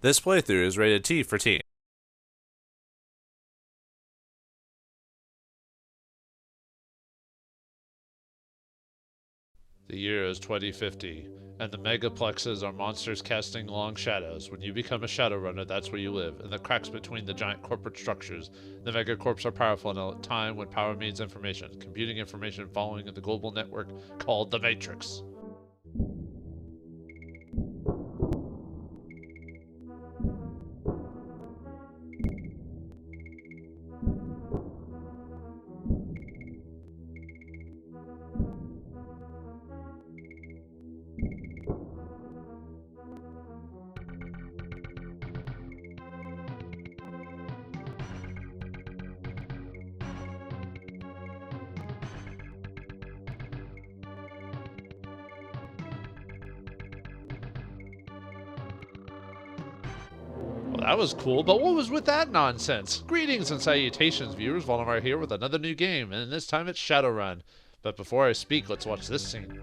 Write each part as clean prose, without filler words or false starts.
This playthrough is rated T for teen. The year is 2050, and the megaplexes are monsters casting long shadows. When you become a Shadowrunner, that's where you live, in the cracks between the giant corporate structures. The megacorps are powerful in a time when power means information, computing information following the global network called the Matrix. That was cool, but what was with that nonsense? Greetings and salutations, viewers. Vauldemare here with another new game, and this time it's Shadowrun. But before I speak, let's watch this scene.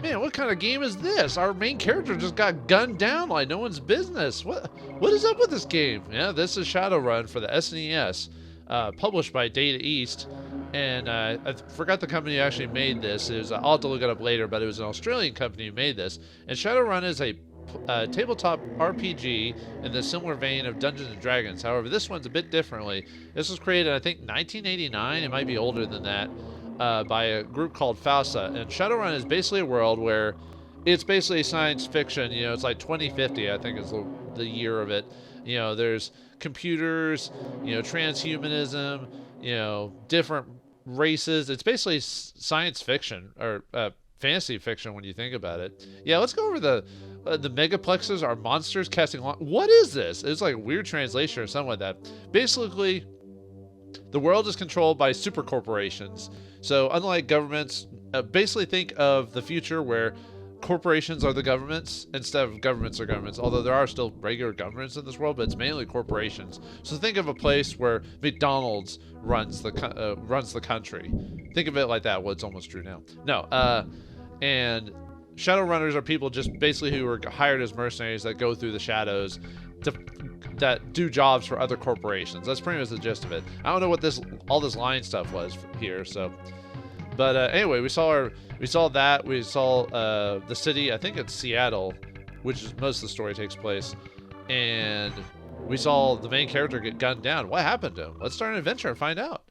Man, what kind of game is this? Our main character just got gunned down like no one's business. What is up with this game? Yeah, this is Shadowrun for the SNES, published by Data East. And I forgot the company who actually made this. I'll have to look it up later, but it was an Australian company who made this. And Shadowrun is a tabletop RPG in the similar vein of Dungeons & Dragons. However, this one's a bit differently. This was created, I think, 1989. It might be older than that. By a group called FASA, and Shadowrun is basically a world where it's basically science fiction. You know, it's like 2050, I think is the year of it. You know, there's computers, you know, transhumanism, you know, different races. It's basically science fiction or fantasy fiction when you think about it. Yeah, let's go over the megaplexes are monsters casting long. What is this? It's like a weird translation or something like that. Basically, the world is controlled by super corporations. So unlike governments, basically think of the future where corporations are the governments instead of governments are governments, although there are still regular governments in this world, but it's mainly corporations. So think of a place where McDonald's runs the country. Think of it like that. Well, it's almost true now. No, and Shadowrunners are people just basically who are hired as mercenaries that go through the shadows that do jobs for other corporations. That's pretty much the gist of it. I don't know what all this line stuff was here, so. But anyway, we saw that. We saw the city. I think it's Seattle, which is most of the story takes place, and we saw the main character get gunned down. What happened to him? Let's start an adventure and find out.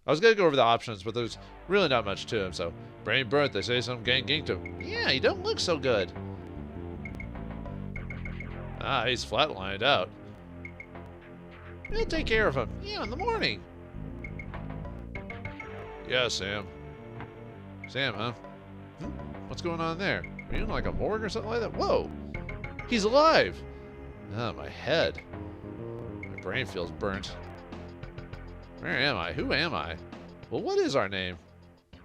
I was gonna go over the options, but there's really not much to him. So, brain burnt. They say some gang ginked him. Yeah, he don't look so good. Ah, he's flatlined out. We'll take care of him. Yeah, in the morning. Yeah, Sam. Sam, huh? What's going on there? Are you in like a morgue or something like that? Whoa! He's alive! Ah, my head. My brain feels burnt. Where am I? Who am I? Well, what is our name?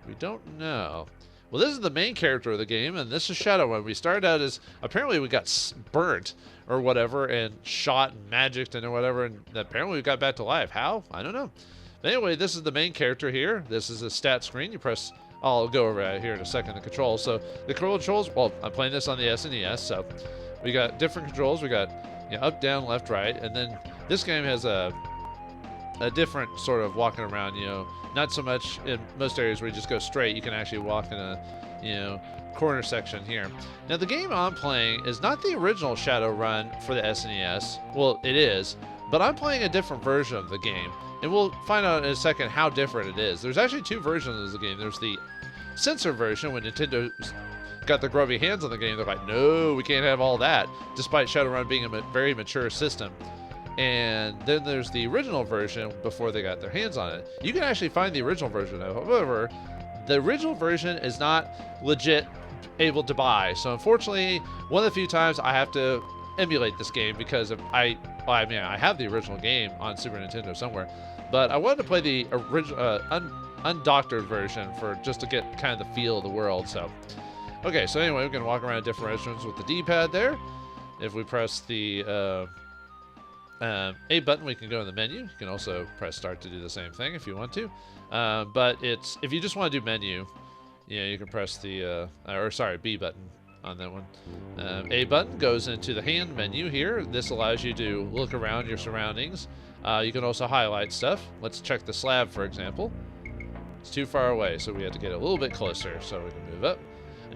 We don't know. Well, this is the main character of the game, and this is Shadowrun. We started out as, apparently we got burnt or whatever, and shot and magicked and whatever, and apparently we got back to life. How? I don't know. But anyway, this is the main character here. This is a stat screen. You press, I'll go over it here in a second, the controls. So the controls, well, I'm playing this on the SNES, so we got different controls. We got, you know, up, down, left, right, and then this game has a different sort of walking around, you know, not so much in most areas where you just go straight. You can actually walk in a, you know, corner section here. Now, the game I'm playing is not the original Shadowrun for the SNES. Well, it is, but I'm playing a different version of the game, and we'll find out in a second how different it is. There's actually two versions of the game. There's the censor version when Nintendo got their grubby hands on the game. They're like, no, we can't have all that, despite Shadowrun being a very mature system. And then there's the original version before they got their hands on it. You can actually find the original version. However, the original version is not legit able to buy. So unfortunately, one of the few times I have to emulate this game because I have the original game on Super Nintendo somewhere, but I wanted to play the original undoctored version for just to get kind of the feel of the world. So, okay, so anyway, we can walk around different restaurants with the D-pad there. If we press the A button, we can go in the menu. You can also press start to do the same thing if you want to. But if you just want to do menu, you can press the B button on that one. A button goes into the hand menu here. This allows you to look around your surroundings. You can also highlight stuff. Let's check the slab, for example. It's too far away, so we have to get a little bit closer so we can move up.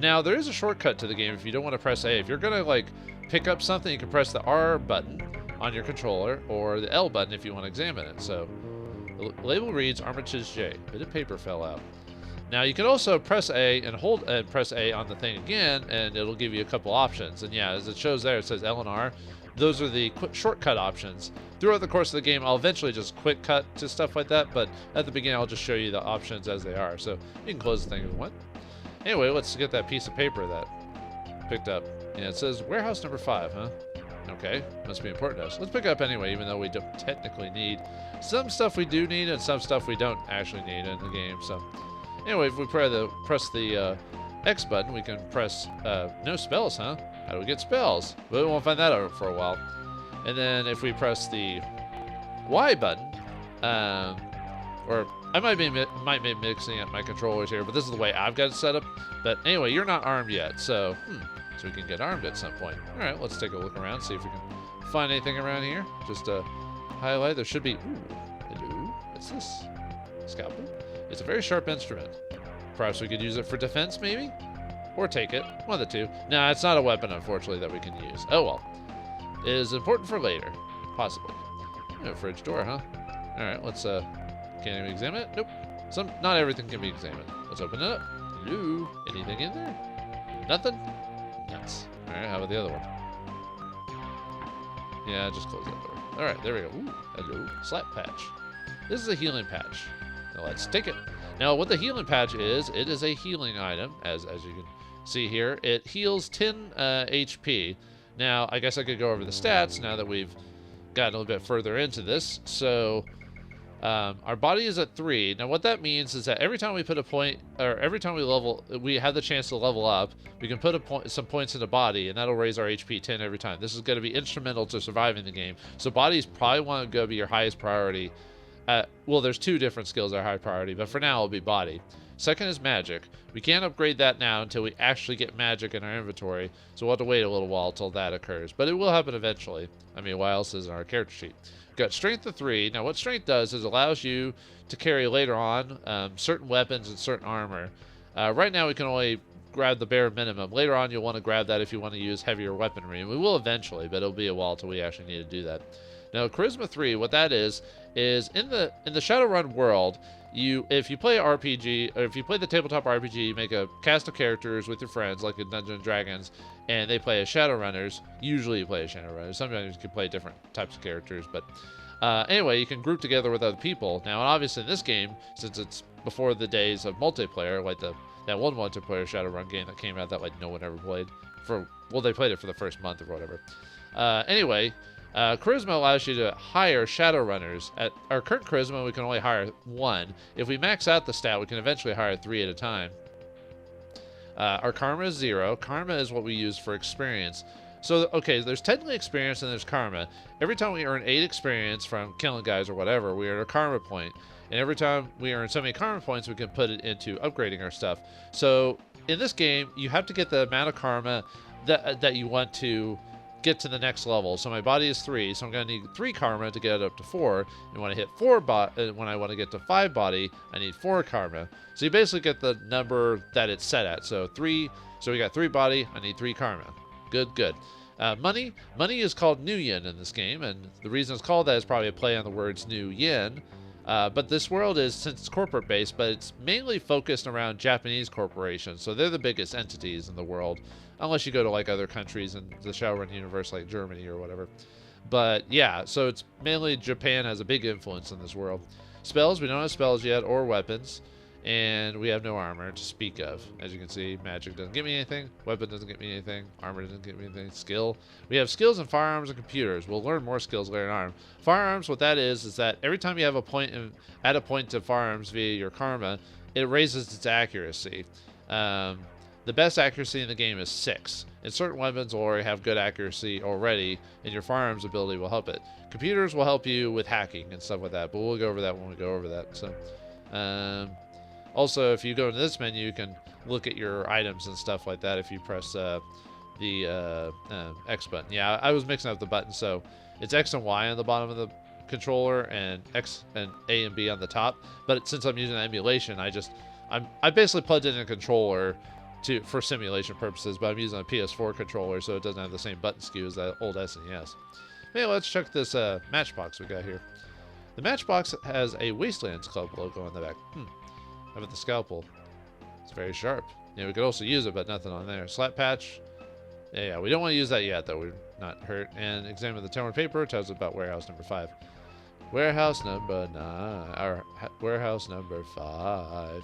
Now, there is a shortcut to the game if you don't want to press A. If you're going to like pick up something, you can press the R button on your controller or the L button if you want to examine it. So the label reads Armitage J. A bit of paper fell out. Now you can also press A and press A on the thing again, and it'll give you a couple options. And yeah, as it shows there, it says L and R. Those are the shortcut options. Throughout the course of the game, I'll eventually just quick cut to stuff like that, but at the beginning, I'll just show you the options as they are. So you can close the thing if you want. Anyway, let's get that piece of paper that picked up. And it says warehouse number 5, huh? Okay, must be important to us. Let's pick it up anyway, even though we don't technically need. Some stuff we do need, and some stuff we don't actually need in the game. So anyway, if we press the X button, we can press no spells, huh? How do we get spells? We won't find that out for a while. And then if we press the Y button, or I might be mixing up my controllers here, but this is the way I've got it set up. But anyway, you're not armed yet, so we can get armed at some point. All right, let's take a look around, see if we can find anything around here. Just highlight. There should be. Ooh, hello. What's this? Scalpel. It's a very sharp instrument. Perhaps we could use it for defense, maybe, or take it. One of the two. No, it's not a weapon, unfortunately, that we can use. Oh well. It is important for later, possibly. Oh, fridge door, huh? All right, let's. Can't even examine it? Nope. Not everything can be examined. Let's open it up. Hello? Anything in there? Nothing? Nuts. Alright, how about the other one? Yeah, just close that door. Alright, there we go. Ooh, hello. Slap patch. This is a healing patch. Now let's take it. Now what the healing patch is, it is a healing item, as you can see here. It heals 10 HP. Now, I guess I could go over the stats now that we've gotten a little bit further into this. So our body is at 3. Now what that means is that every time we put a point, or every time we have the chance to level up, we can put some points in the body, and that'll raise our HP 10 every time. This is going to be instrumental to surviving the game. So bodies probably want to go be your highest priority. Well, there's 2 different skills that are high priority, but for now it'll be body. Second is magic. We can't upgrade that now until we actually get magic in our inventory, so we'll have to wait a little while till that occurs. But it will happen eventually. I mean, what else is in our character sheet? Got strength of 3. Now what strength does is allows you to carry later on certain weapons and certain armor. Right now we can only grab the bare minimum. Later on you'll want to grab that if you want to use heavier weaponry, and we will eventually, but it'll be a while till we actually need to do that. Now charisma 3, what that is in the Shadowrun world, if you play RPG, or if you play the tabletop RPG, you make a cast of characters with your friends, like in Dungeons & Dragons, and they play as Shadowrunners. Usually you play as Shadowrunners. Sometimes you can play different types of characters, but anyway, you can group together with other people. Now, obviously in this game, since it's before the days of multiplayer, like that one multiplayer Shadowrun game that came out that like no one ever played, they played it for the first month or whatever. Anyway, charisma allows you to hire Shadowrunners. At our current charisma, we can only hire 1. If we max out the stat, we can eventually hire 3 at a time. Our karma is 0. Karma is what we use for experience. So, okay, there's technically experience and there's karma. Every time we earn 8 experience from killing guys or whatever, we earn a karma point. And every time we earn so many karma points, we can put it into upgrading our stuff. So, in this game, you have to get the amount of karma that you want to get to the next level. So my body is 3, so I'm going to need 3 karma to get it up to 4. And when I hit 4 when I want to get to 5 body, I need 4 karma. So you basically get the number that it's set at. So 3. So we got 3 body. I need 3 karma. Good. Money is called new yen in this game, and the reason it's called that is probably a play on the words new yen. But this world is, since it's corporate based, but it's mainly focused around Japanese corporations. So they're the biggest entities in the world. Unless you go to like other countries in the Shadowrun universe like Germany or whatever. But yeah, so it's mainly Japan has a big influence in this world. Spells, we don't have spells yet, or weapons. And we have no armor to speak of. As you can see, magic doesn't give me anything. Weapon doesn't give me anything. Armor doesn't give me anything. Skill. We have skills in firearms and computers. We'll learn more skills later on. Firearms, what that is that every time you have a point add a point to firearms via your karma, it raises its accuracy. The best accuracy in the game is 6. And certain weapons will already have good accuracy already, and your firearms ability will help it. Computers will help you with hacking and stuff like that, but we'll go over that when we go over that. So, also, if you go into this menu, you can look at your items and stuff like that if you press the X button. Yeah, I was mixing up the buttons, so it's X and Y on the bottom of the controller and X and A and B on the top. But since I'm using emulation, I basically plugged in a controller for simulation purposes, but I'm using a PS4 controller, so it doesn't have the same button skew as that old SNES. Hey, let's check this matchbox we got here. The matchbox has a Wastelands Club logo on the back. How about the scalpel? It's very sharp. Yeah, we could also use it, but nothing on there. Slap patch. Yeah, we don't want to use that yet, though. We're not hurt. And examine the torn paper. Tells us about warehouse number 5. Warehouse number 9. Or warehouse number 5.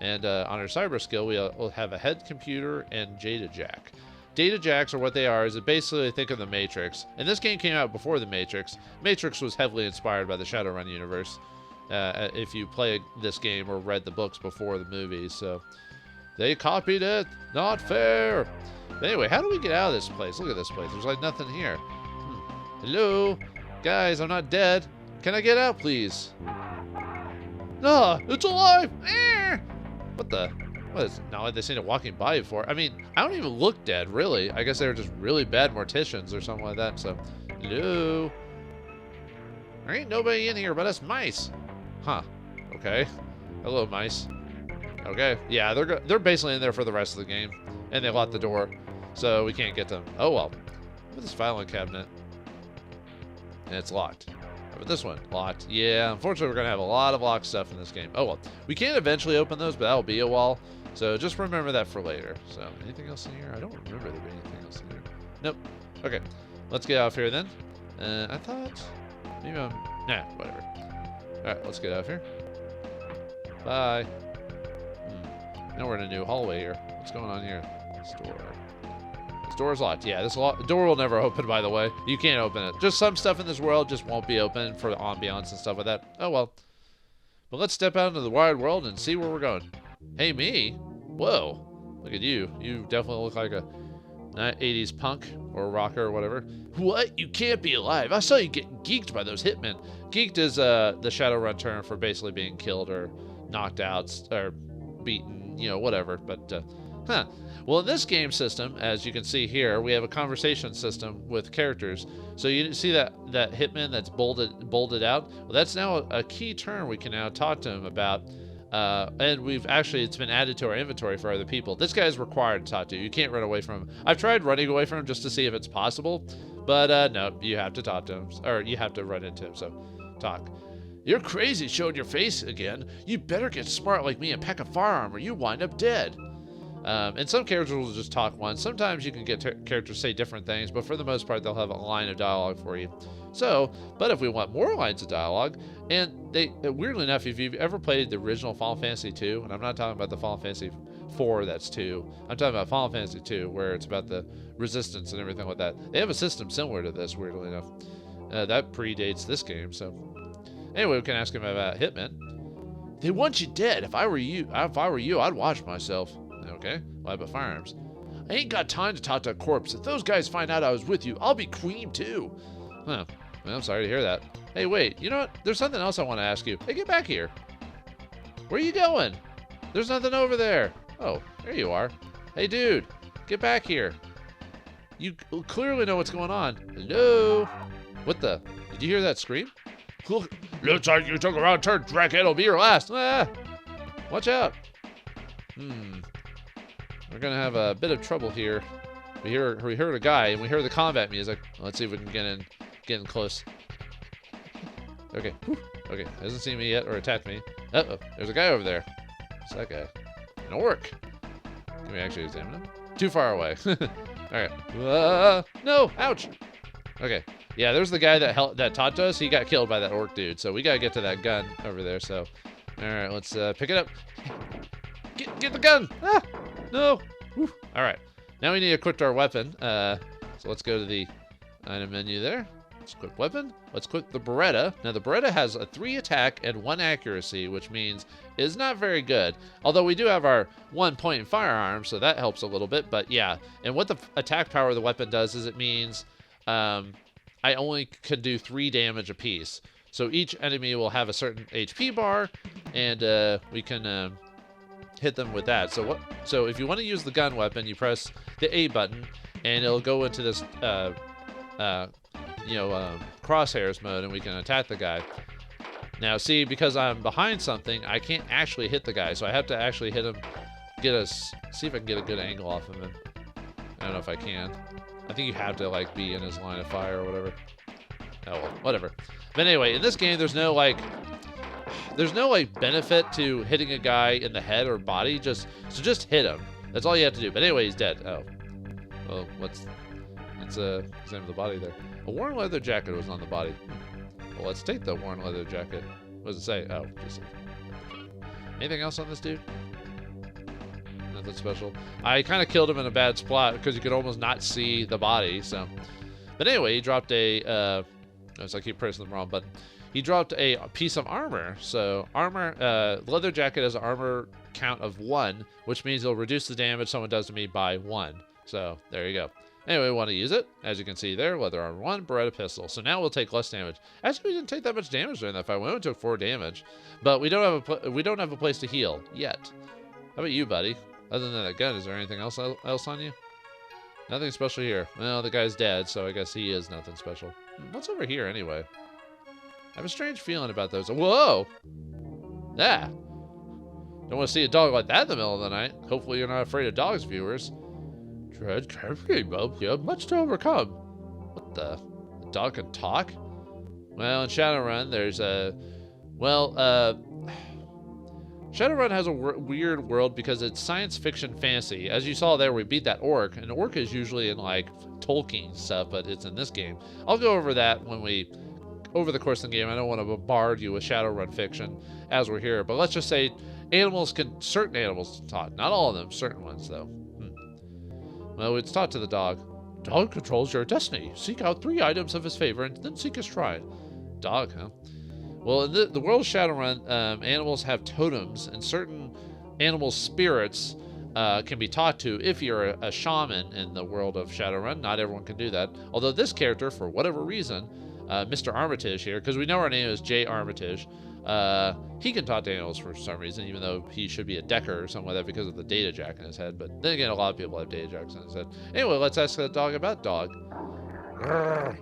And on our cyber skill, we'll have a head computer and data jack. Data jacks are what they are. Is it basically think of the Matrix. And this game came out before the Matrix. Matrix was heavily inspired by the Shadowrun universe. If you play this game or read the books before the movies, so they copied it. Not fair. But anyway, how do we get out of this place? Look at this place. There's like nothing here. Hello, guys. I'm not dead. Can I get out, please? No, it's alive. What the? What is? Not like they seen it walking by before. I mean, I don't even look dead, really. I guess they were just really bad morticians or something like that. So, hello. There ain't nobody in here but us mice. Huh. Okay. Hello, mice. Okay. Yeah, they're basically in there for the rest of the game. And they locked the door, so we can't get them. Oh, well. Look at this filing cabinet. And it's locked. How about this one? Locked. Yeah, unfortunately, we're going to have a lot of locked stuff in this game. Oh, well. We can eventually open those, but that'll be a while. So just remember that for later. So, anything else in here? I don't remember there being anything else in here. Nope. Okay. Let's get out of here then. I thought... Maybe I'm... Nah, whatever. Alright, let's get out of here. Bye. Now we're in a new hallway here. What's going on here? Store. This door is locked. Yeah, this door will never open, by the way. You can't open it. Just some stuff in this world just won't be open for the ambiance and stuff like that. Oh, well. But let's step out into the wide world and see where we're going. Hey, me? Whoa. Look at you. You definitely look like a 80s punk or rocker or whatever. What? You can't be alive. I saw you get geeked by those hitmen. Geeked is the Shadowrun term for basically being killed or knocked out or beaten, you know, whatever. But, Well, in this game system, as you can see here, we have a conversation system with characters. So you see that hitman that's bolded out? Well, that's now a key term we can now talk to him about. And it's been added to our inventory for other people. This guy is required to talk to. You can't run away from him. I've tried running away from him just to see if it's possible, but no, you have to talk to him, or you have to run into him, so talk. You're crazy showing your face again. You better get smart like me and pack a firearm or you wind up dead. And some characters will just talk once. Sometimes you can get characters say different things, but for the most part, they'll have a line of dialogue for you. So, but if we want more lines of dialogue, and weirdly enough, if you've ever played the original Final Fantasy 2, and I'm not talking about the Final Fantasy 4 that's 2, I'm talking about Final Fantasy 2, where it's about the resistance and everything like that. They have a system similar to this, weirdly enough. That predates this game, so. Anyway, we can ask him about Hitman. They want you dead. If I were you, I'd watch myself. Okay, why about firearms? I ain't got time to talk to a corpse. If those guys find out I was with you, I'll be creamed too. Huh. Well, I'm sorry to hear that. Hey, wait, you know what? There's something else I want to ask you. Hey, get back here. Where are you going? There's nothing over there. Oh, there you are. Hey, dude, get back here. You clearly know what's going on. Hello? What the? Did you hear that scream? Looks like you took a wrong turn, Drake. It'll be your last. Ah, watch out. We're gonna have a bit of trouble here. We heard a guy, and we heard the combat music. Let's see if we can get in close. Okay. Whew. Okay. Hasn't seen me yet or attacked me. Uh-oh. There's a guy over there. What's that guy? An orc. Can we actually examine him? Too far away. Alright. No! Ouch! Okay. Yeah, there's the guy that talked to us. He got killed by that orc dude. So we gotta get to that gun over there. So All right, let's pick it up. Get the gun. Ah, no. Whew. All right, now we need to equip our weapon. So let's go to the item menu there. Let's equip weapon. Let's equip the Beretta. Now the Beretta has a 3 attack and 1 accuracy, which means is not very good. Although we do have our 1 point in firearms, so that helps a little bit. But yeah, and what the attack power of the weapon does is it means I only can do 3 damage apiece. So each enemy will have a certain HP bar, and we can hit them with that. So if you want to use the gun weapon, you press the A button, and it'll go into this crosshairs mode, and we can attack the guy. Now, see, because I'm behind something, I can't actually hit the guy, so I have to actually hit him, see if I can get a good angle off of him. I don't know if I can. I think you have to, like, be in his line of fire or whatever. Oh, well, whatever. But anyway, in this game, there's no benefit to hitting a guy in the head or body. Just hit him. That's all you have to do. But anyway, he's dead. Oh. Well, let's examine the body there. A worn leather jacket was on the body. Well, let's take the worn leather jacket. What does it say? Oh, just anything else on this dude? Nothing special. I kind of killed him in a bad spot because you could almost not see the body. So, but anyway, he dropped a. I keep pressing the wrong button. He dropped a piece of armor. So armor, leather jacket has an armor count of 1, which means it'll reduce the damage someone does to me by 1. So there you go. Anyway, we want to use it. As you can see there, leather armor 1, Beretta pistol. So now we'll take less damage. Actually, we didn't take that much damage during that fight. We only took 4 damage, but we don't have a place to heal yet. How about you, buddy? Other than that gun, is there anything else on you? Nothing special here. Well, the guy's dead, so I guess he is nothing special. What's over here anyway? I have a strange feeling about those. Whoa! Ah! Don't want to see a dog like that in the middle of the night. Hopefully you're not afraid of dogs, viewers. Tread carefully, Bub. You have much to overcome. What the? The dog can talk? Well, in Shadowrun, there's a... Well, Shadowrun has a weird world because it's science fiction fantasy. As you saw there, we beat that orc, and orc is usually in, like, Tolkien stuff, but it's in this game. I'll go over that over the course of the game. I don't want to bombard you with Shadowrun fiction as we're here, but let's just say certain animals can talk. Not all of them, certain ones, though. Well, it's taught to the dog. Dog controls your destiny. Seek out 3 items of his favor and then seek his shrine. Dog, huh? Well, in the world of Shadowrun, animals have totems, and certain animal spirits can be taught to if you're a shaman in the world of Shadowrun. Not everyone can do that. Although this character, for whatever reason, Mr. Armitage here, because we know our name is Jake Armitage, he can talk to animals for some reason, even though he should be a decker or something like that because of the data jack in his head. But then again, a lot of people have data jacks in his head. Anyway, let's ask the dog about dog. Grrr.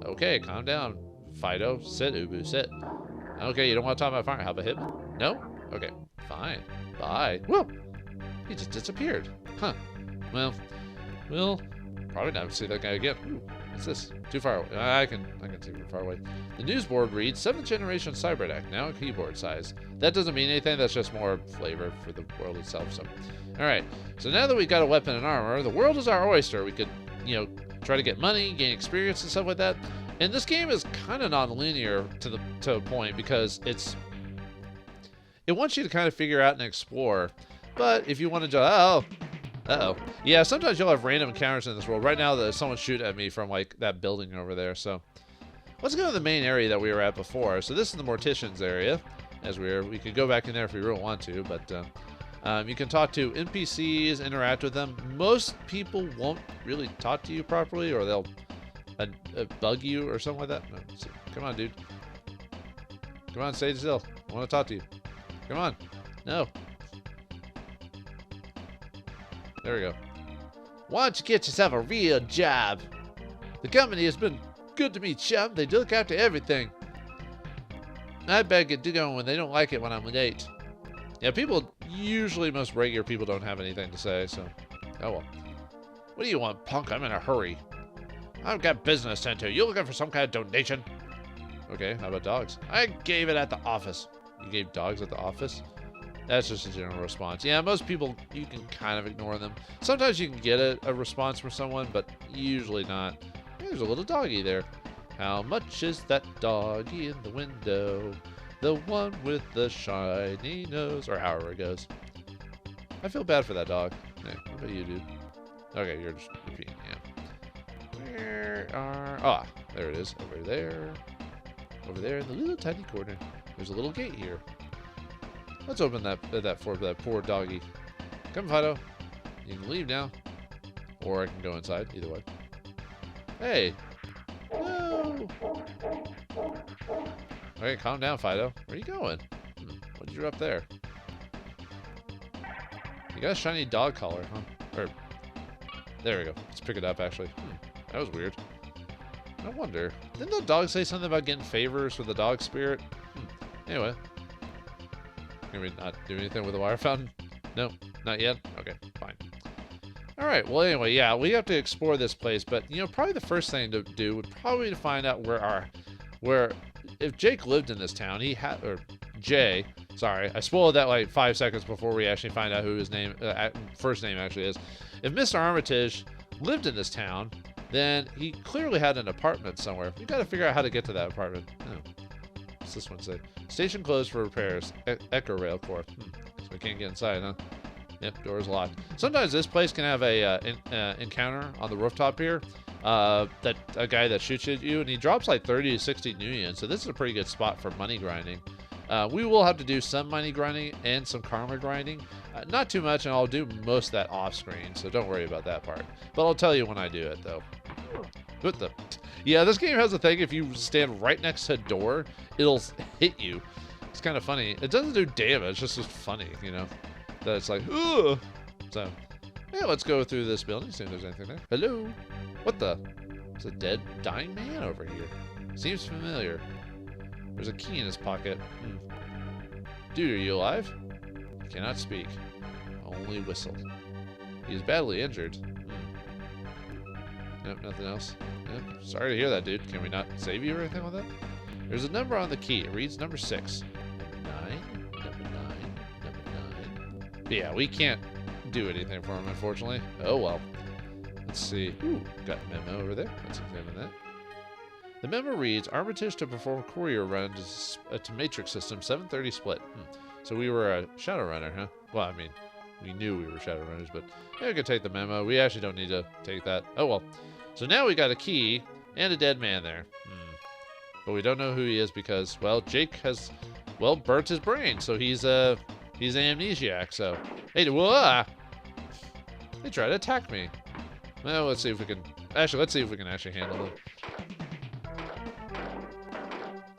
Okay, calm down. Fido, sit, Ubu, sit. Okay, you don't want to talk about fire. How about him? No? Okay, fine. Bye. Whoa! He just disappeared. Huh. Well, we'll probably never see that guy again. Ooh, what's this? Too far away. I can see from far away. The news board reads 7th generation cyberdeck, now keyboard size. That doesn't mean anything. That's just more flavor for the world itself. So, all right. So now that we've got a weapon and armor, the world is our oyster. We could, try to get money, gain experience, and stuff like that. And this game is kind of non-linear to a point because it wants you to kind of figure out and explore. But if you want to uh-oh. Yeah, sometimes you'll have random encounters in this world. Right now, there's someone shooting at me from, like, that building over there. So let's go to the main area that we were at before. So this is the Morticians area. We could go back in there if we really want to, but you can talk to NPCs, interact with them. Most people won't really talk to you properly, or they'll bug you or something like that. No, come on, dude. Come on, stay still. I want to talk to you. Come on. No. There we go. Why don't you get yourself a real job? The company has been good to me, chum. They look after everything. I better get going when they don't like it when I'm late. Yeah, most regular people don't have anything to say, so. Oh well. What do you want, punk? I'm in a hurry. I've got business to tend to. You looking for some kind of donation? Okay, how about dogs? I gave it at the office. You gave dogs at the office? That's just a general response. Yeah, most people, you can kind of ignore them. Sometimes you can get a response from someone, but usually not. There's a little doggy there. How much is that doggy in the window? The one with the shiny nose, or however it goes. I feel bad for that dog. Hey, what about you, dude? Okay, you're just repeating, yeah. Where are... Ah, there it is. Over there. Over there in the little tiny corner. There's a little gate here. Let's open that for that poor doggy. Come, Fido. You can leave now. Or I can go inside. Either way. Hey. No. Okay, calm down, Fido. Where are you going? What did you do up there? You got a shiny dog collar, huh? Or, there we go. Let's pick it up, actually. That was weird. I wonder. Didn't the dog say something about getting favors with the dog spirit? Anyway. Can we not do anything with the water fountain? No, not yet? Okay, fine. Alright, well anyway, yeah, we have to explore this place, but, you know, probably the first thing to do would probably be to find out where if Jake lived in this town, or Jay, sorry, I spoiled that like 5 seconds before we actually find out who his name, first name actually is. If Mr. Armitage lived in this town, then he clearly had an apartment somewhere. We gotta figure out how to get to that apartment. Oh. What's this one say? Station closed for repairs. Echo Rail Corps. So we can't get inside, huh? Yep, door's locked. Sometimes this place can have a encounter on the rooftop here. That a guy that shoots at you, and he drops like 30 to 60 nuyen. So this is a pretty good spot for money grinding. We will have to do some money grinding and some karma grinding. Not too much, and I'll do most of that off screen, so don't worry about that part. But I'll tell you when I do it, though. What the? Yeah, this game has a thing. If you stand right next to a door, it'll hit you. It's kind of funny. It doesn't do damage. It's just funny, you know. That it's like, ugh. So, yeah, let's go through this building, see if there's anything there. Hello? What the? It's a dead, dying man over here. Seems familiar. There's a key in his pocket. Dude, are you alive? He cannot speak. Only whistle. He is badly injured. Nope, nothing else. Yep. Sorry to hear that, dude. Can we not save you or anything with that? There's a number on the key. It reads number 6. Number 9. Number 9. Number 9. But yeah, we can't do anything for him, unfortunately. Oh, well. Let's see. Ooh, got a memo over there. Let's examine that. The memo reads, Armitage to perform courier run to Matrix System 7:30 split. So we were a Shadowrunner, huh? Well, I mean, we knew we were Shadowrunners, but yeah, we could take the memo. We actually don't need to take that. Oh, well. So now we got a key and a dead man there. But we don't know who he is because, well, Jake has, well, burnt his brain. So he's an amnesiac. So, hey, whoa! They tried to attack me. Well, let's see if we can, let's see if we can actually handle it.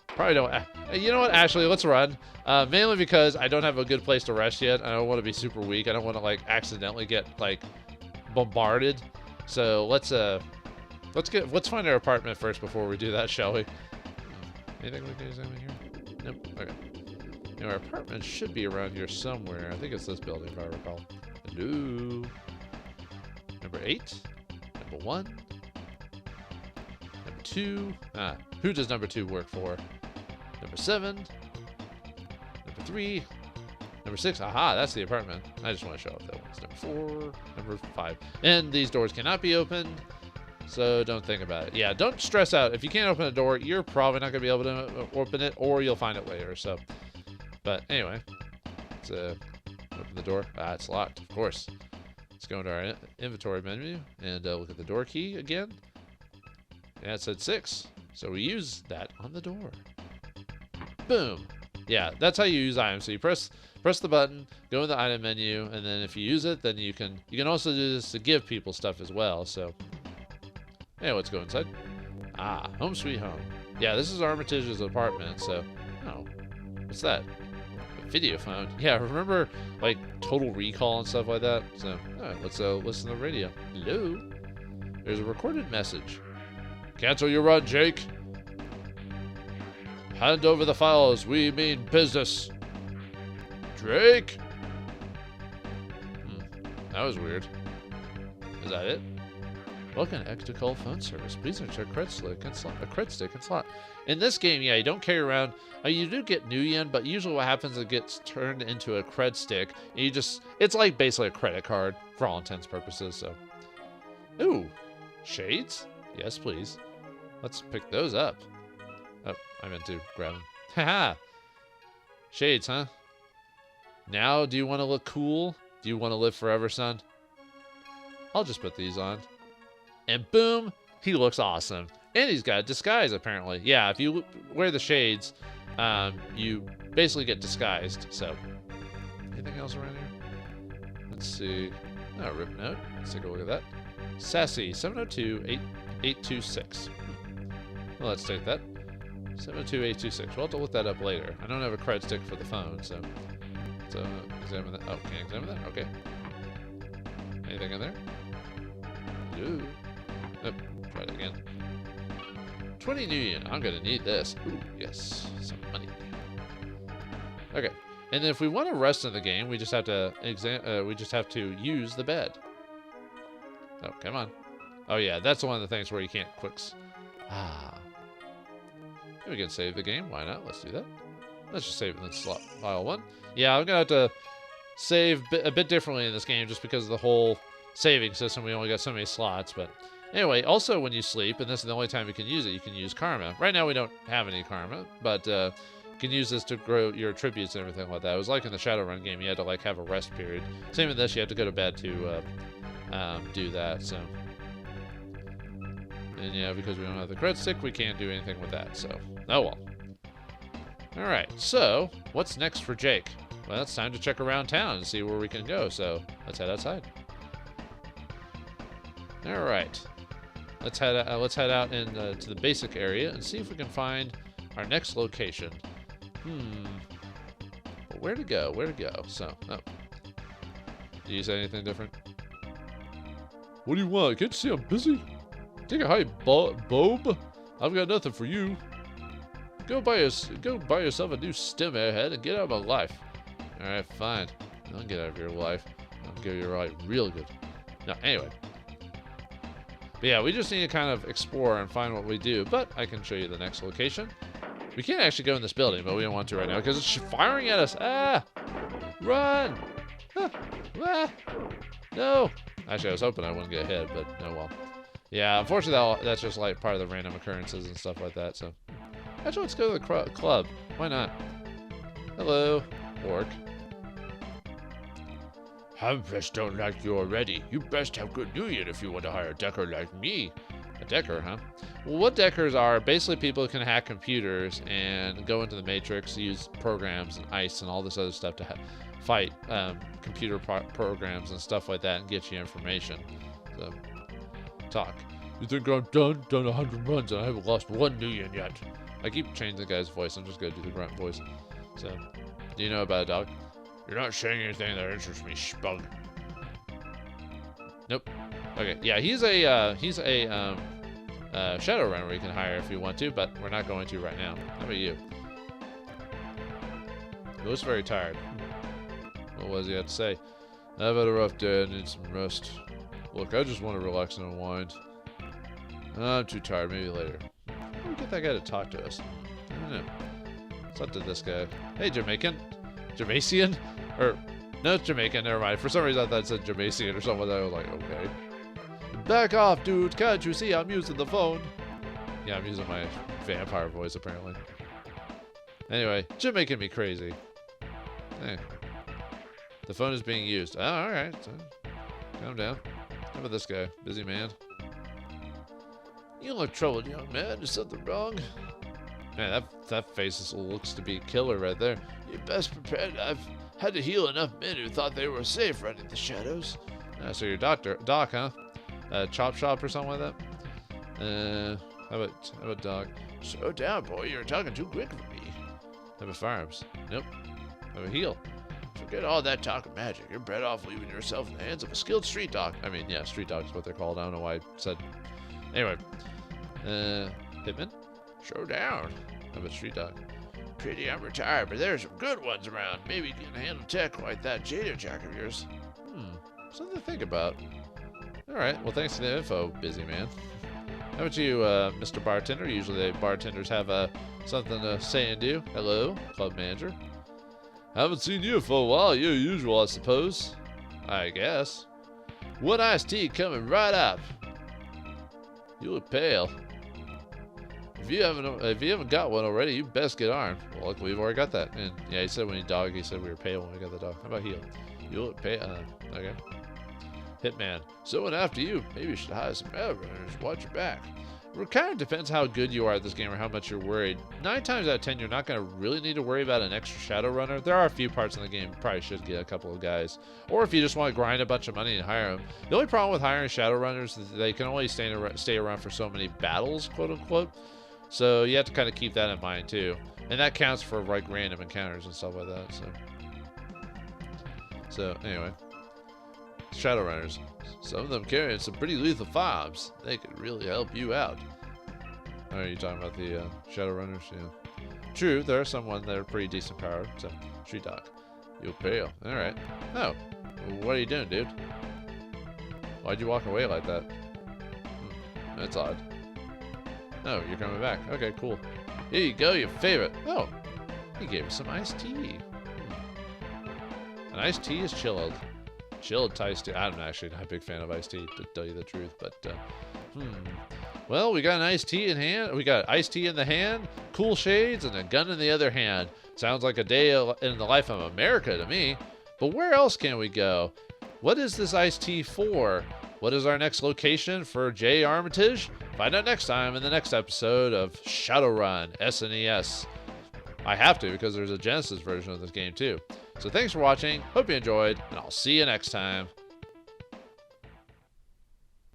Probably don't. You know what? Actually, let's run. Mainly because I don't have a good place to rest yet. I don't want to be super weak. I don't want to like accidentally get like bombarded. So let's find our apartment first before we do that, shall we? Anything we can examine here? Nope. Okay. Now our apartment should be around here somewhere. I think it's this building, if I recall. Hello. Number 8. Number 1. Number 2. Who does number 2 work for? Number 7. Number 3. Number 6. Aha, that's the apartment. I just want to show off that one. Number 4. Number 5. And these doors cannot be opened, so don't think about it. Yeah, don't stress out. If you can't open a door, you're probably not going to be able to open it, or you'll find it later. So, but anyway, let's open the door. It's locked, of course. Let's go into our inventory menu and look at the door key again. Yeah, it said 6, so we use that on the door. Boom. Yeah, that's how you use items. So you press the button, go in the item menu, and then if you use it, then you can also do this to give people stuff as well. So, yeah, let's go inside. Home sweet home. Yeah, this is Armitage's apartment. So, oh, what's that? A video phone. Yeah, remember like Total Recall and stuff like that. So, all right, let's listen to the radio. Hello. There's a recorded message. Cancel your run, Jake. Hand over the files. We mean business. Drake? That was weird. Is that it? Welcome to Ectocol phone service. Please enter a cred stick and slot. In this game, yeah, you don't carry around. You do get new yen, but usually what happens is it gets turned into a cred stick. And it's like basically a credit card for all intents and purposes. So, ooh, shades? Yes, please. Let's pick those up. Oh, I meant to grab them. Haha! Shades, huh? Now, do you want to look cool? Do you want to live forever, son? I'll just put these on. And boom, he looks awesome. And he's got a disguise, apparently. Yeah, if you wear the shades, you basically get disguised. So, anything else around here? Let's see. Oh, rip note. Let's take a look at that. Sassy, 702-826. Well, let's take that. 702-826. We'll have to look that up later. I don't have a cred stick for the phone, so examine that. Oh, can't examine that? Okay. Anything in there? Ooh. Nope. Try it again. 20 new yen. I'm gonna need this. Ooh, yes. Some money. Okay. And then if we want to rest in the game, we just have to use the bed. Oh, come on. Oh yeah, that's one of the things where you can't we can save the game. Why not? Let's do that. Let's just save it in slot file 1. Yeah, I'm gonna have to save a bit differently in this game just because of the whole saving system. We only got so many slots, but anyway, also when you sleep, and this is the only time you can use it, you can use karma. Right now we don't have any karma, but you can use this to grow your attributes and everything like that. It was like in the Shadowrun game, you had to like have a rest period. Same in this, you have to go to bed to do that. So, and yeah, because we don't have the cred stick, we can't do anything with that. So, oh well. All right. So, what's next for Jake? Well, it's time to check around town and see where we can go. So, let's head outside. All right. Let's head out to the basic area and see if we can find our next location. But where to go? Where to go? So, do you say anything different? What do you want? Can't you see I'm busy? Take a hike, Bob. I've got nothing for you. Go buy yourself a new stem airhead and get out of my life. All right, fine. I'll get out of your life. I'll give you right real good. No, anyway. But yeah, we just need to kind of explore and find what we do. But I can show you the next location. We can't actually go in this building, but we don't want to right now because it's firing at us. Ah! Run! Ah! Ah! No! Actually, I was hoping I wouldn't get hit, but no, well. Yeah, unfortunately, that's just like part of the random occurrences and stuff like that, so. Actually, let's go to the club. Why not? Hello, orc. Hamfest don't like you already. You best have good new yen if you want to hire a decker like me. A decker, huh? Well, what deckers are basically people who can hack computers and go into the Matrix, use programs and ICE and all this other stuff to fight computer programs and stuff like that and get you information. So, talk. You think I'm done 100 runs and I haven't lost 1 new yen yet? I keep changing the guy's voice. I'm just going to do the grunt voice. So, do you know about a dog? You're not saying anything that interests me, spug. Nope. Okay, yeah, he's a Shadowrun where you can hire if you want to, but we're not going to right now. How about you? He looks very tired. What was he have to say? I've had a rough day. I need some rest. Look, I just want to relax and unwind. I'm too tired. Maybe later. How do we get that guy to talk to us? I don't know. It's up to this guy. Hey, Jamaican. Jamaican? Or, no, it's Jamaican. Never mind. For some reason, I thought it said Jamaican or something like that. I was like, okay. Back off, dude. Can't you see I'm using the phone? Yeah, I'm using my vampire voice, apparently. Anyway, you're making me crazy. Hey. The phone is being used. Oh, alright. So, calm down. How about this guy? Busy man. You look troubled, young man. Is something wrong? Man, that face looks to be a killer right there. You're best prepared. I've had to heal enough men who thought they were safe running the shadows. So you're Doc, huh? Chop shop or something like that? How about Doc? Slow down, boy. You're talking too quick for me. How about firearms? Nope. How about heal? Forget all that talk of magic. You're better off leaving yourself in the hands of a skilled street dog. I mean, yeah, street dog is what they're called. I don't know why I said. Anyway. Hitman? Show down. How about street dog? Pity I'm retired, but there's some good ones around. Maybe you can handle tech like that Jada Jack of yours. Something to think about. Alright, well thanks for the info, busy man. How about you, Mr. Bartender? Usually bartenders have something to say and do. Hello, club manager. Haven't seen you for a while. You're usual, I suppose. I guess. One iced tea coming right up. You look pale. If you haven't got one already, you best get armed. Well, look, we've already got that. And yeah, he said when he dogged, he said we were pale when we got the dog. How about heal? You look pale. Okay. Hitman. Someone after you. Maybe you should hire some runners. Watch your back. It kind of depends how good you are at this game or how much you're worried. 9 times out of 10, you're not going to really need to worry about an extra Shadowrunner. There are a few parts in the game you probably should get a couple of guys. Or if you just want to grind a bunch of money and hire them. The only problem with hiring Shadowrunners is that they can only stay around for so many battles, quote unquote. So you have to kind of keep that in mind too. And that counts for like random encounters and stuff like that. So anyway. Shadowrunners. Some of them carrying some pretty lethal firearms. They could really help you out. Oh, are you talking about the Shadowrunners? Yeah. True, there are some ones that are pretty decent power. So, street dog. You're pale. Alright. Oh. What are you doing, dude? Why'd you walk away like that? That's odd. Oh, you're coming back. Okay, cool. Here you go, your favorite. Oh. He gave us some iced tea. An iced tea is chilled. Chilled iced tea. I'm actually not a big fan of iced tea, to tell you the truth, but well, we got an iced tea in hand. We got iced tea in the hand, cool shades, and a gun in the other hand. Sounds like a day in the life of America to me. But where else can we go? What is this iced tea for? What is our next location for Jake Armitage? Find out next time in the next episode of Shadowrun SNES. I have to, because there's a Genesis version of this game too. So thanks for watching, hope you enjoyed, and I'll see you next time.